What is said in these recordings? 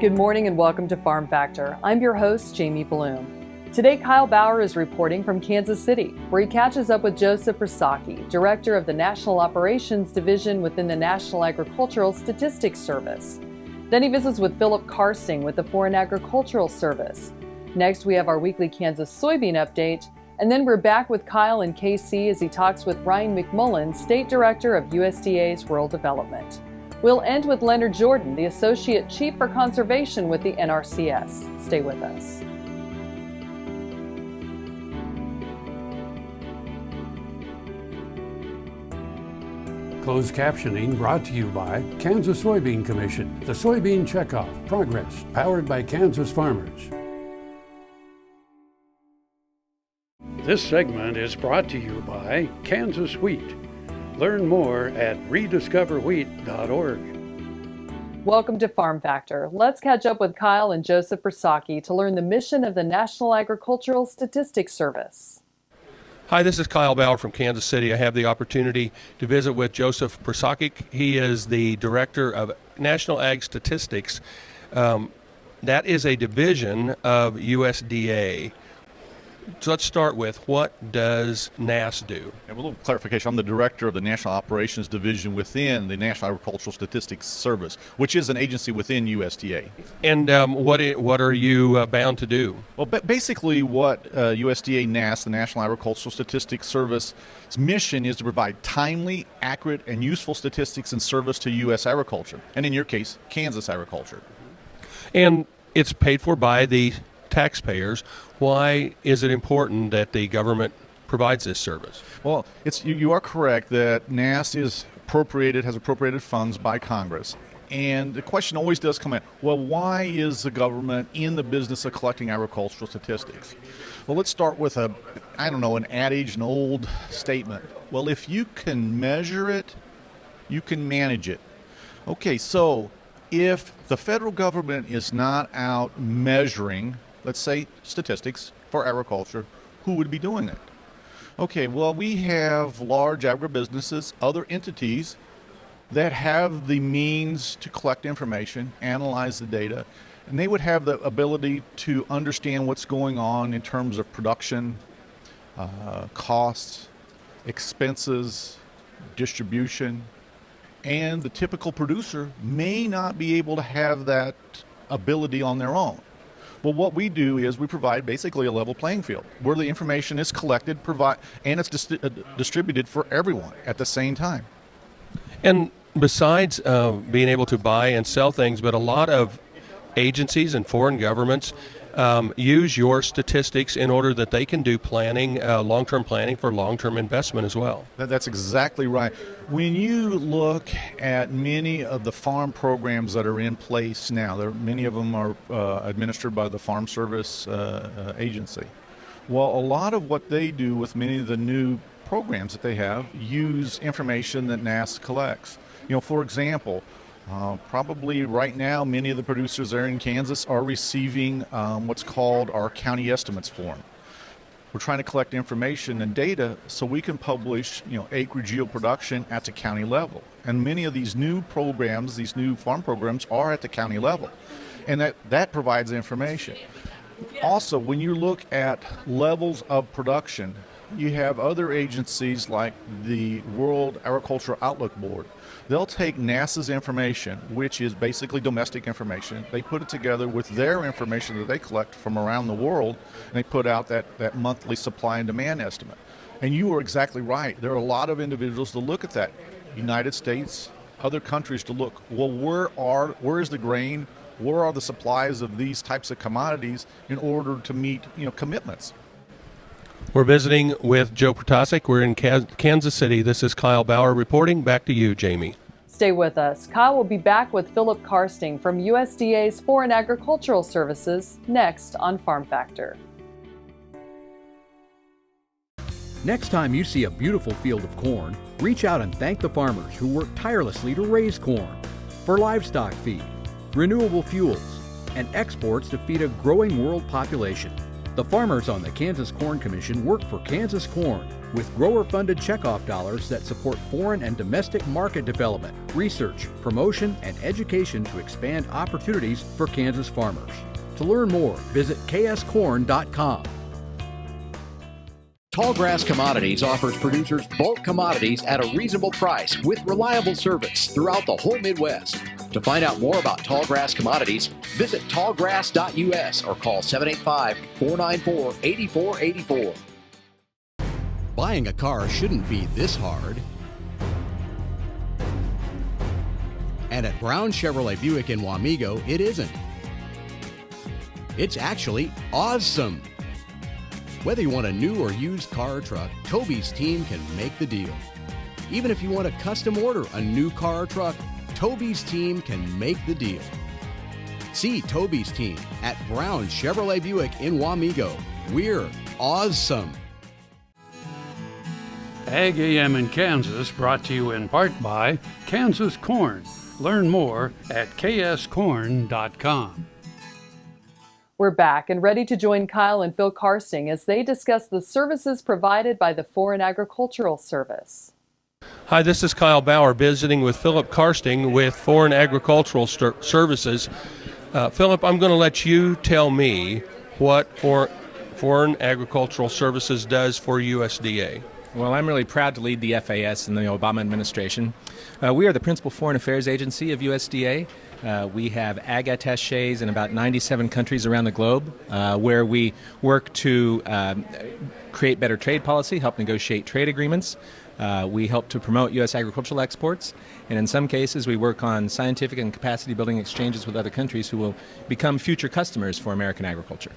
Good morning and welcome to Farm Factor. I'm your host, Jamie Bloom. Today, Kyle Bauer is reporting from Kansas City, where he catches up with Joseph Prusacki, Director of the National Operations Division within the National Agricultural Statistics Service. Then he visits with Philip Karsting with the Foreign Agricultural Service. Next, we have our weekly Kansas Soybean update, and then we're back with Kyle in KC as he talks with Ryan McMullen, State Director of USDA's Rural Development. We'll end with Leonard Jordan, the Associate Chief for Conservation with the NRCS. Stay with us. Closed captioning brought to you by Kansas Soybean Commission, the Soybean Checkoff, Progress, powered by Kansas farmers. This segment is brought to you by Kansas Wheat. Learn more at rediscoverwheat.org. Welcome to Farm Factor. Let's catch up with Kyle and Joseph Prusacki to learn the mission of the National Agricultural Statistics Service. Hi, this is Kyle Bauer from Kansas City. I have the opportunity to visit with Joseph Prusacki. He is the Director of National Ag Statistics. That is a division of USDA. So let's start with, what does NAS do? And a little clarification, I'm the Director of the National Operations Division within the National Agricultural Statistics Service, which is an agency within USDA. And what are you bound to do? Well, basically what USDA NAS, the National Agricultural Statistics Service's mission is to provide timely, accurate, and useful statistics and service to U.S. agriculture, and in your case, Kansas agriculture. And it's paid for by the taxpayers. Why is it important that the government provides this service? Well, you are correct that NAS has appropriated funds by Congress. And the question always does come in, well, why is the government in the business of collecting agricultural statistics? Well, let's start with an adage, an old statement. Well, if you can measure it, you can manage it. Okay, so if the federal government is not out measuring, let's say, statistics for agriculture, who would be doing it? Okay, well, we have large agribusinesses, other entities that have the means to collect information, analyze the data, and they would have the ability to understand what's going on in terms of production, costs, expenses, distribution, and the typical producer may not be able to have that ability on their own. Well, what we do is we provide basically a level playing field where the information is collected, and it's distributed for everyone at the same time. And besides being able to buy and sell things, but a lot of agencies and foreign governments use your statistics in order that they can do planning, long-term planning for long-term investment as well. That's exactly right. When you look at many of the farm programs that are in place now, many of them are administered by the Farm Service Agency. Well, a lot of what they do with many of the new programs that they have use information that NAS collects. For example, probably right now, many of the producers there in Kansas are receiving what's called our county estimates form. We're trying to collect information and data so we can publish, acreage yield production at the county level. And many of these new programs, these new farm programs, are at the county level, and that provides information. Also, when you look at levels of production, you have other agencies like the World Agricultural Outlook Board. They'll take NASA's information, which is basically domestic information. They put it together with their information that they collect from around the world, and they put out that monthly supply and demand estimate. And you are exactly right. There are a lot of individuals to look at that. United States, other countries to look, well, where is the grain? Where are the supplies of these types of commodities in order to meet, commitments? We're visiting with Joe Prusacki. We're in Kansas City. This is Kyle Bauer reporting. Back to you, Jamie. Stay with us. Kyle will be back with Philip Karsting from USDA's Foreign Agricultural Services next on Farm Factor. Next time you see a beautiful field of corn, reach out and thank the farmers who work tirelessly to raise corn for livestock feed, renewable fuels, and exports to feed a growing world population. The farmers on the Kansas Corn Commission work for Kansas Corn with grower-funded checkoff dollars that support foreign and domestic market development, research, promotion, and education to expand opportunities for Kansas farmers. To learn more, visit kscorn.com. Tallgrass Commodities offers producers bulk commodities at a reasonable price with reliable service throughout the whole Midwest. To find out more about Tallgrass Commodities, visit tallgrass.us or call 785-494-8484. Buying a car shouldn't be this hard. And at Brown Chevrolet Buick in Wamego, it isn't. It's actually awesome. Whether you want a new or used car or truck, Toby's team can make the deal. Even if you want to custom order a new car or truck, Toby's team can make the deal. See Toby's team at Brown Chevrolet Buick in Wamego. We're awesome. Ag AM in Kansas brought to you in part by Kansas Corn. Learn more at kscorn.com. We're back and ready to join Kyle and Phil Karsting as they discuss the services provided by the Foreign Agricultural Service. Hi, this is Kyle Bauer visiting with Philip Karsting with Foreign Agricultural Services. Philip, I'm going to let you tell me what Foreign Agricultural Services does for USDA. Well, I'm really proud to lead the FAS in the Obama administration. We are the principal foreign affairs agency of USDA. We have ag attachés in about 97 countries around the globe where we work to create better trade policy, help negotiate trade agreements. We help to promote U.S. agricultural exports, and in some cases we work on scientific and capacity building exchanges with other countries who will become future customers for American agriculture.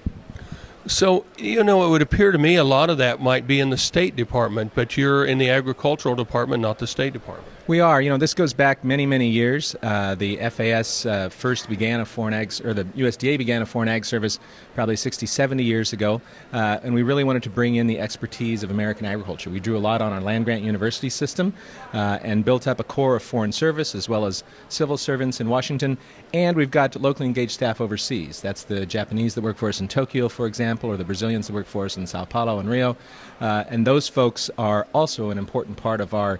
So, it would appear to me a lot of that might be in the State Department, but you're in the Agricultural Department, not the State Department. We are. This goes back many, many years. The FAS first began a foreign ag, or the USDA began a foreign ag service probably 60, 70 years ago, and we really wanted to bring in the expertise of American agriculture. We drew a lot on our land-grant university system and built up a core of foreign service as well as civil servants in Washington, and we've got locally engaged staff overseas. That's the Japanese that work for us in Tokyo, for example, or the Brazilians that work for us in Sao Paulo and Rio, and those folks are also an important part of our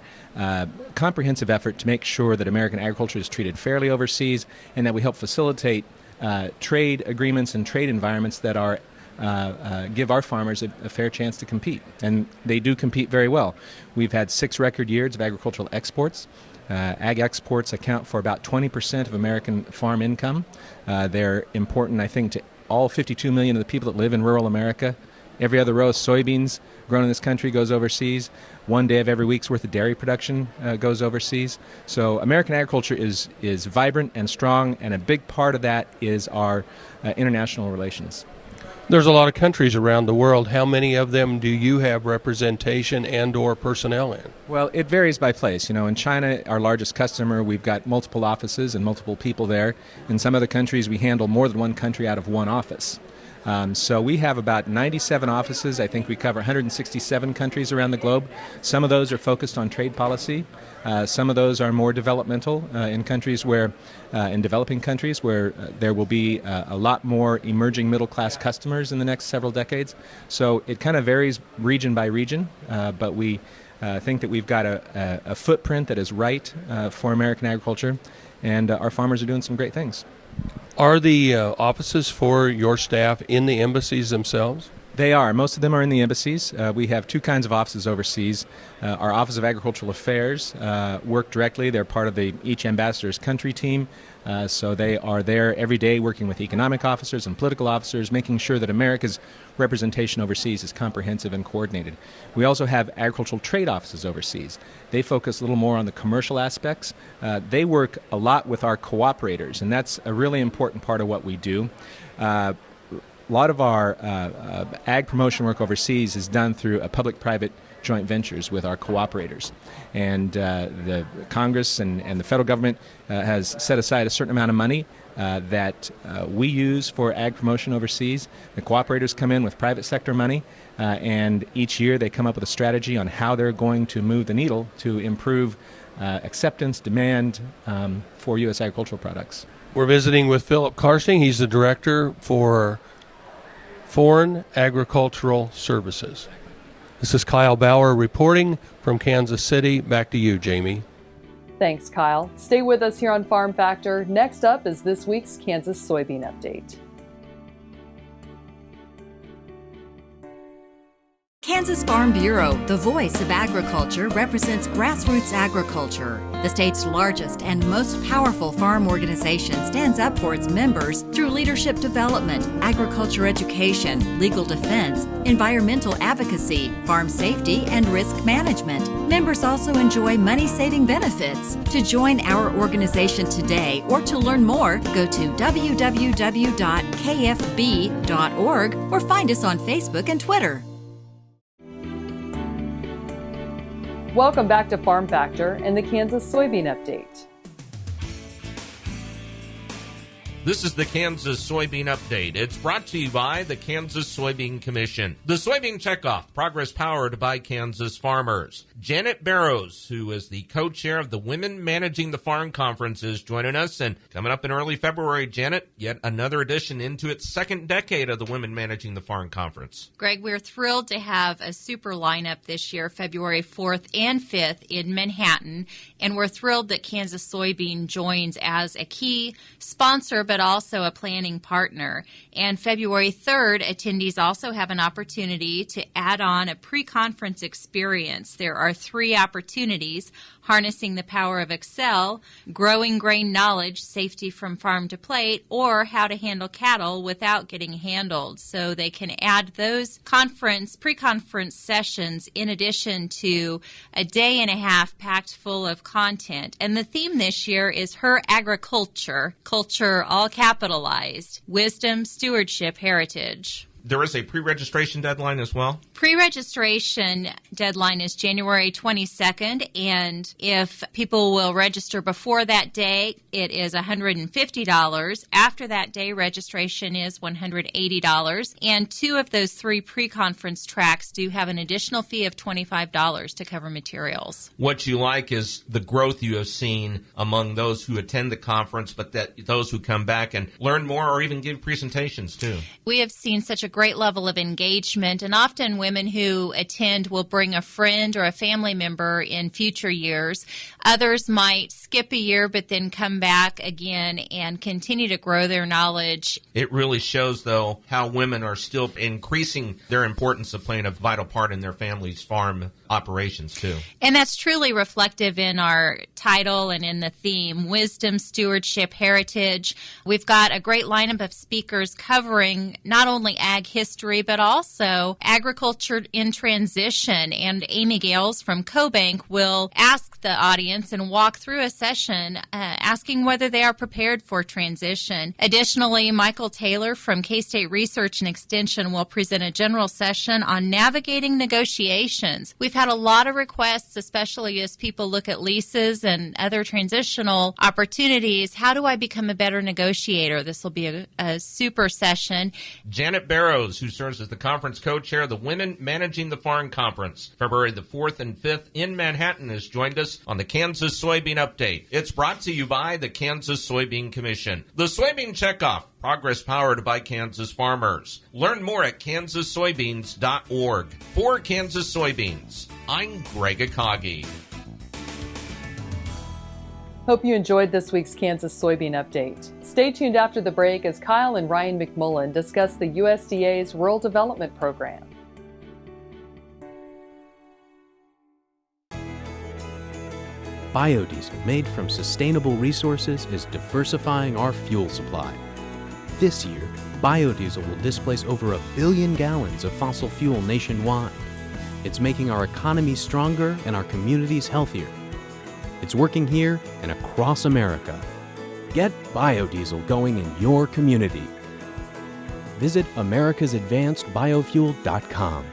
comprehensive effort to make sure that American agriculture is treated fairly overseas and that we help facilitate trade agreements and trade environments that are give our farmers a fair chance to compete. And they do compete very well. We've had 6 record years of agricultural exports. Ag exports account for about 20% of American farm income. They're important, I think, to all 52 million of the people that live in rural America. Every other row of soybeans grown in this country goes overseas. 1 day of every week's worth of dairy production goes overseas. So American agriculture is vibrant and strong, and a big part of that is our international relations. There's a lot of countries around the world. How many of them do you have representation and or personnel in? Well, it varies by place. In China, our largest customer, we've got multiple offices and multiple people there. In some other countries, we handle more than one country out of one office. So we have about 97 offices. I think we cover 167 countries around the globe. Some of those are focused on trade policy. Some of those are more developmental in countries where, in developing countries where there will be a lot more emerging middle-class customers in the next several decades. So it kind of varies region by region, but we think that we've got a footprint that is right for American agriculture, and our farmers are doing some great things. Are the offices for your staff in the embassies themselves? They are. Most of them are in the embassies. We have 2 kinds of offices overseas. Our Office of Agricultural Affairs work directly. They're part of each ambassador's country team. So they are there every day working with economic officers and political officers, making sure that America's representation overseas is comprehensive and coordinated. We also have agricultural trade offices overseas. They focus a little more on the commercial aspects. They work a lot with our cooperators, and that's a really important part of what we do. A lot of our ag promotion work overseas is done through a public-private joint ventures with our cooperators. And the Congress and the federal government has set aside a certain amount of money that we use for ag promotion overseas. The cooperators come in with private sector money, and each year they come up with a strategy on how they're going to move the needle to improve acceptance, demand for U.S. agricultural products. We're visiting with Philip Karsting. He's the director for Foreign Agricultural Services. This is Kyle Bauer reporting from Kansas City. Back to you, Jamie. Thanks, Kyle. Stay with us here on Farm Factor. Next up is this week's Kansas Soybean Update. Kansas Farm Bureau, the voice of agriculture, represents grassroots agriculture. The state's largest and most powerful farm organization stands up for its members through leadership development, agriculture education, legal defense, environmental advocacy, farm safety, and risk management. Members also enjoy money-saving benefits. To join our organization today or to learn more, go to www.kfb.org or find us on Facebook and Twitter. Welcome back to Farm Factor and the Kansas Soybean Update. This is the Kansas Soybean Update. It's brought to you by the Kansas Soybean Commission. The Soybean Checkoff, progress powered by Kansas farmers. Janet Barrows, who is the co-chair of the Women Managing the Farm Conference, is joining us. And coming up in early February, Janet, yet another edition into its second decade of the Women Managing the Farm Conference. Greg, we're thrilled to have a super lineup this year, February 4th and 5th in Manhattan. And we're thrilled that Kansas Soybean joins as a key sponsor, but also a planning partner. And February 3rd, attendees also have an opportunity to add on a pre-conference experience. There are 3 opportunities: harnessing the power of Excel, growing grain knowledge, safety from farm to plate, or how to handle cattle without getting handled. So they can add those pre-conference sessions in addition to a day and a half packed full of content. And the theme this year is Her Agriculture, culture all capitalized, wisdom, stewardship, heritage. There is a pre-registration deadline as well? Pre-registration deadline is January 22nd, and if people will register before that day, it is $150. After that day, registration is $180, and 2 of those 3 pre-conference tracks do have an additional fee of $25 to cover materials. What you like is the growth you have seen among those who attend the conference, but that those who come back and learn more or even give presentations too. We have seen such a great level of engagement, and often women who attend will bring a friend or a family member in future years. Others might skip a year but then come back again and continue to grow their knowledge. It really shows, though, how women are still increasing their importance of playing a vital part in their family's farm operations, too. And that's truly reflective in our title and in the theme, Wisdom, Stewardship, Heritage. We've got a great lineup of speakers covering not only ag history, but also agriculture in transition. And Amy Gales from CoBank will ask the audience and walk through a session asking whether they are prepared for transition. Additionally, Michael Taylor from K-State Research and Extension will present a general session on navigating negotiations. We've had a lot of requests, especially as people look at leases and other transitional opportunities. How do I become a better negotiator? This will be a super session. Janet Barrows, who serves as the conference co-chair of the Women Managing the Farm Conference, February the 4th and 5th in Manhattan, has joined us on the Kansas Soybean Update. It's brought to you by the Kansas Soybean Commission. The Soybean Checkoff, progress powered by Kansas farmers. Learn more at kansassoybeans.org. For Kansas Soybeans, I'm Greg Akagi. Hope you enjoyed this week's Kansas Soybean Update. Stay tuned after the break as Kyle and Ryan McMullen discuss the USDA's Rural Development Program. Biodiesel made from sustainable resources is diversifying our fuel supply. This year, biodiesel will displace over 1 billion gallons of fossil fuel nationwide. It's making our economy stronger and our communities healthier. It's working here and across America. Get biodiesel going in your community. Visit americasadvancedbiofuel.com.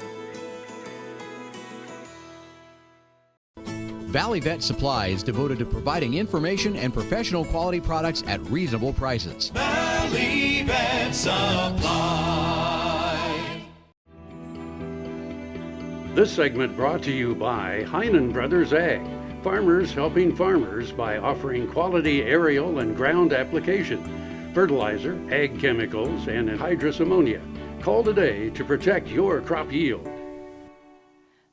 Valley Vet Supply is devoted to providing information and professional quality products at reasonable prices. Valley Vet Supply. This segment brought to you by Heinen Brothers Ag. Farmers helping farmers by offering quality aerial and ground application, fertilizer, ag chemicals, and anhydrous ammonia. Call today to protect your crop yield.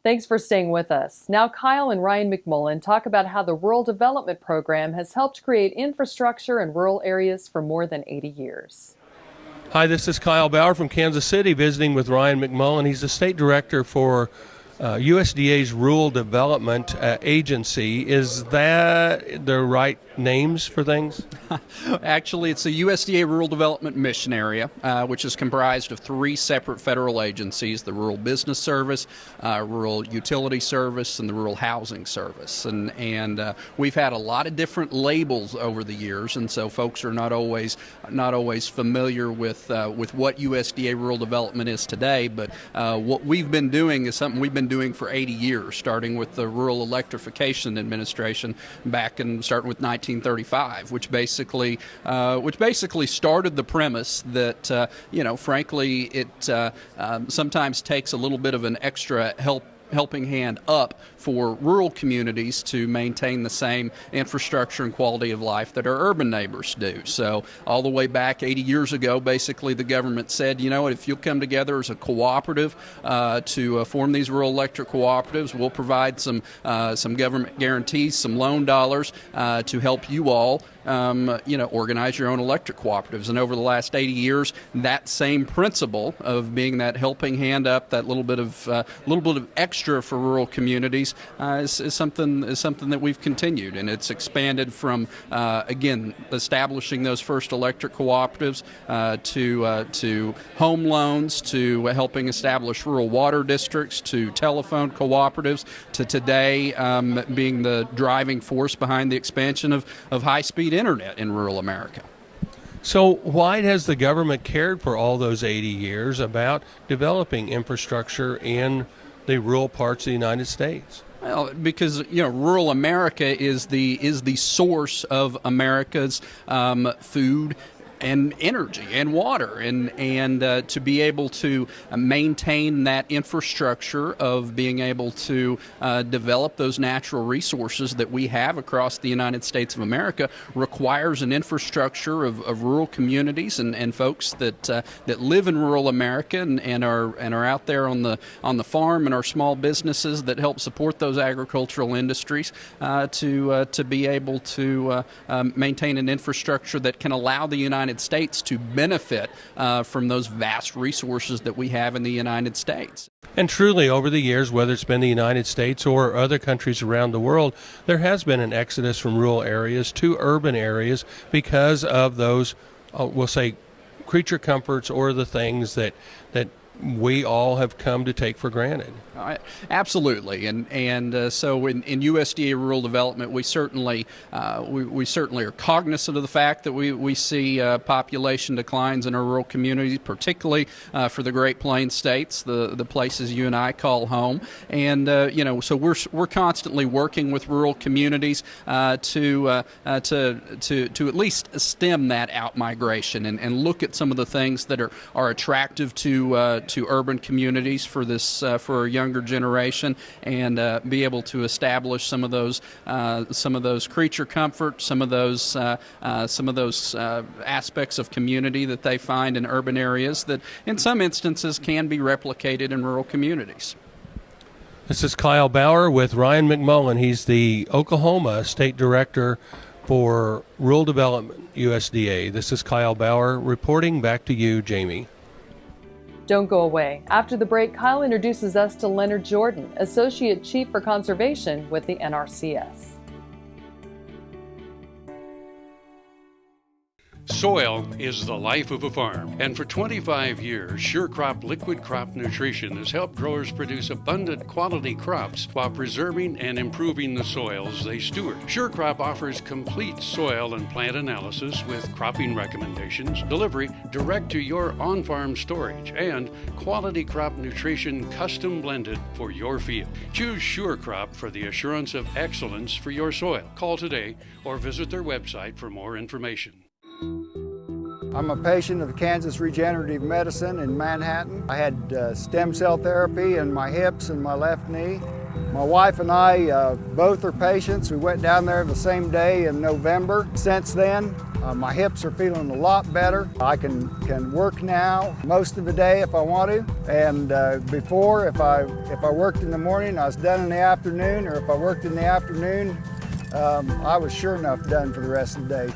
Thanks for staying with us. Now Kyle and Ryan McMullen talk about how the Rural Development Program has helped create infrastructure in rural areas for more than 80 years. Hi, this is Kyle Bauer from Kansas City visiting with Ryan McMullen. He's the state director for USDA's Rural Development Agency. Is that the right names for things? Actually, it's the USDA Rural Development Mission Area, which is comprised of 3 separate federal agencies: the Rural Business Service, Rural Utility Service, and the Rural Housing Service. And we've had a lot of different labels over the years, and so folks are not always familiar with what USDA Rural Development is today. But what we've been doing is something we've been doing for 80 years, starting with the Rural Electrification Administration starting with 1935, which basically started the premise that frankly it sometimes takes a little bit of an extra helping hand up for rural communities to maintain the same infrastructure and quality of life that our urban neighbors do. So all the way back 80 years ago, basically the government said, if you'll come together as a cooperative to form these rural electric cooperatives, we'll provide some government guarantees, some loan dollars to help you all organize your own electric cooperatives. And over the last 80 years, that same principle of being that helping hand up, that little bit of extra for rural communities, is something that we've continued, and it's expanded from again establishing those first electric cooperatives to home loans, to helping establish rural water districts, to telephone cooperatives, to today being the driving force behind the expansion of high-speed internet in rural America. So why has the government cared for all those 80 years about developing infrastructure in the rural parts of the United States? Well, because rural America is the source of America's food and energy and water, and to be able to maintain that infrastructure of being able to develop those natural resources that we have across the United States of America requires an infrastructure of rural communities and folks that live in rural America and are out there on the farm, and our small businesses that help support those agricultural industries to be able to maintain an infrastructure that can allow the United States to benefit from those vast resources that we have in the United States. And truly, over the years, whether it's been the United States or other countries around the world, there has been an exodus from rural areas to urban areas because of those, we'll say, creature comforts or the things that we all have come to take for granted. Absolutely, and so in USDA Rural Development, we certainly are cognizant of the fact that we see population declines in our rural communities, particularly for the Great Plains states, the places you and I call home, and so we're constantly working with rural communities to at least stem that out migration and look at some of the things that are attractive to urban communities for our younger generation, and be able to establish some of those creature comfort, some of those aspects of community that they find in urban areas that in some instances can be replicated in rural communities. This is Kyle Bauer with Ryan McMullen. He's the Oklahoma State Director for Rural Development, USDA. This is Kyle Bauer reporting. Back to you, Jamie. Don't go away. After the break, Kyle introduces us to Leonard Jordan, Associate Chief for Conservation with the NRCS. Soil is the life of a farm, and for 25 years, SureCrop Liquid Crop Nutrition has helped growers produce abundant quality crops while preserving and improving the soils they steward. SureCrop offers complete soil and plant analysis with cropping recommendations, delivery direct to your on-farm storage, and quality crop nutrition custom blended for your field. Choose SureCrop for the assurance of excellence for your soil. Call today or visit their website for more information. I'm a patient of Kansas Regenerative Medicine in Manhattan. I had stem cell therapy in my hips and my left knee. My wife and I both are patients. We went down there the same day in November. Since then, My hips are feeling a lot better. I can work now most of the day if I want to. And before, if I worked in the morning, I was done in the afternoon, or if I worked in the afternoon, I was sure enough done for the rest of the day.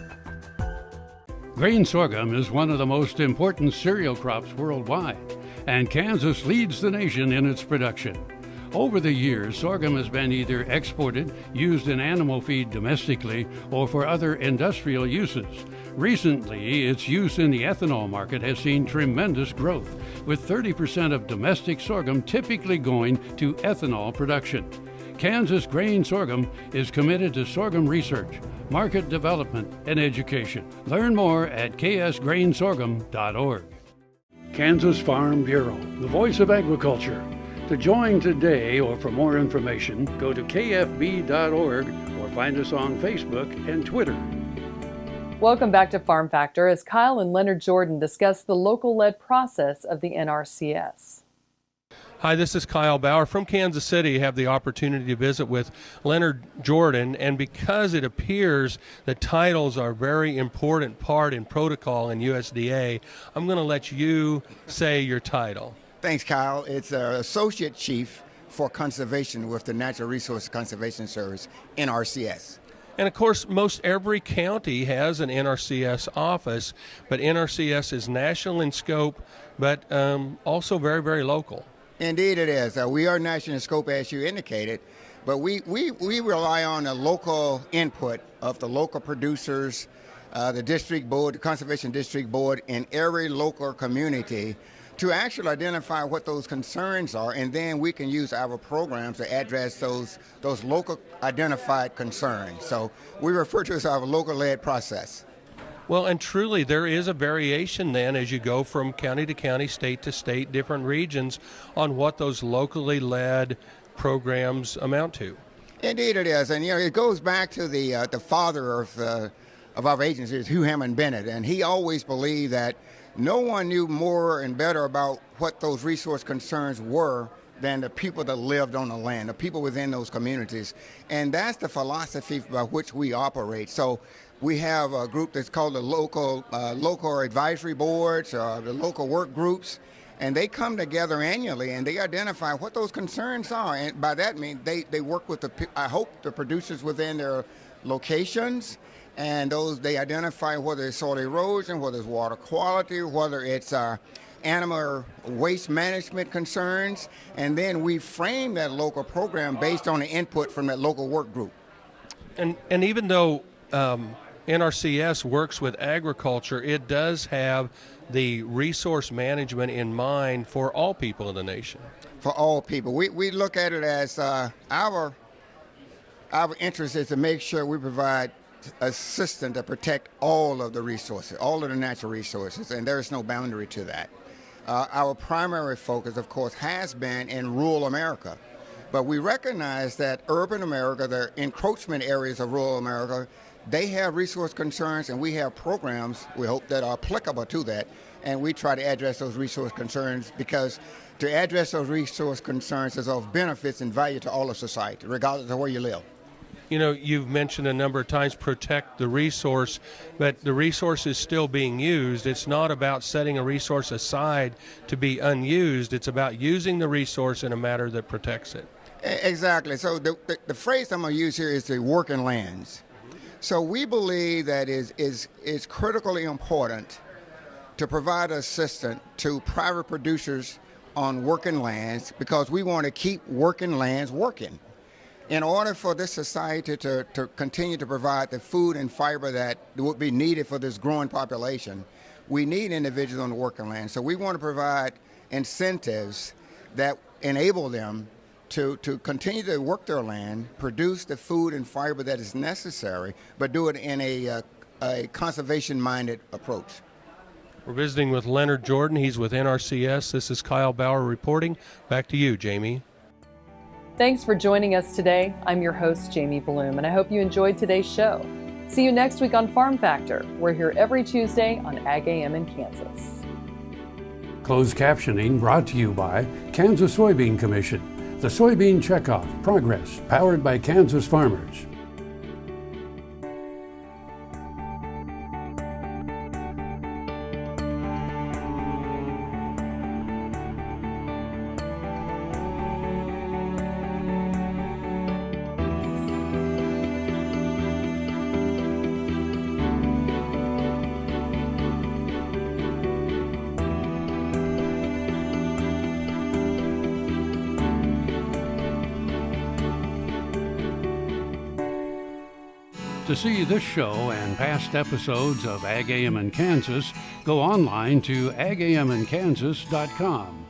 Grain sorghum is one of the most important cereal crops worldwide, and Kansas leads the nation in its production. Over the years, sorghum has been either exported, used in animal feed domestically, or for other industrial uses. Recently, its use in the ethanol market has seen tremendous growth, with 30% of domestic sorghum typically going to ethanol production. Kansas Grain Sorghum is committed to sorghum research, market development, and education. Learn more at ksgrainsorghum.org. Kansas Farm Bureau, the voice of agriculture. To join today or for more information, go to kfb.org or find us on Facebook and Twitter. Welcome back to Farm Factor as Kyle and Leonard Jordan discuss the local-led process of the NRCS. Hi, this is Kyle Bauer from Kansas City. I have the opportunity to visit with Leonard Jordan, and because it appears that titles are a very important part in protocol in USDA, I'm going to let you say your title. Thanks, Kyle. It's Associate Chief for Conservation with the Natural Resource Conservation Service, NRCS. And of course, most every county has an NRCS office, but NRCS is national in scope, but also very, very local. Indeed it is. We are national in scope, as you indicated, but we rely on the local input of the local producers, the district board, the Conservation District Board in every local community to actually identify what those concerns are, and then we can use our programs to address those local identified concerns. So we refer to it as our local-led process. Well, and truly there is a variation then as you go from county to county, state to state, different regions on what those locally led programs amount to. Indeed it is, and it goes back to the father of our agency, Hugh Hammond Bennett, and he always believed that no one knew more and better about what those resource concerns were than the people that lived on the land, the people within those communities. And that's the philosophy by which we operate. So we have a group that's called the local advisory boards, the local work groups, and they come together annually and they identify what those concerns are. And by that I mean they work with the producers within their locations, and they identify whether it's soil erosion, whether it's water quality, whether it's animal waste management concerns, and then we frame that local program based on the input from that local work group. And even though NRCS works with agriculture, it does have the resource management in mind for all people in the nation. For all people. We look at it as our interest is to make sure we provide assistance to protect all of the resources, all of the natural resources, and there is no boundary to that. Our primary focus, of course, has been in rural America, but we recognize that urban America, the encroachment areas of rural America, they have resource concerns, and we have programs, we hope, that are applicable to that, and we try to address those resource concerns because to address those resource concerns is of benefits and value to all of society, regardless of where you live. You know, you've mentioned a number of times protect the resource, but the resource is still being used. It's not about setting a resource aside to be unused. It's about using the resource in a manner that protects it. Exactly. So the phrase I'm going to use here is the working lands. So we believe that is critically important to provide assistance to private producers on working lands because we want to keep working lands working. In order for this society to continue to provide the food and fiber that would be needed for this growing population, we need individuals on the working land. So we want to provide incentives that enable them to continue to work their land, produce the food and fiber that is necessary, but do it in a conservation-minded approach. We're visiting with Leonard Jordan. He's with NRCS. This is Kyle Bauer reporting. Back to you, Jamie. Thanks for joining us today. I'm your host, Jamie Bloom, and I hope you enjoyed today's show. See you next week on Farm Factor. We're here every Tuesday on Ag AM in Kansas. Closed captioning brought to you by Kansas Soybean Commission, the Soybean Checkoff Progress, powered by Kansas farmers. To see this show and past episodes of Ag AM in Kansas, go online to agaminkansas.com.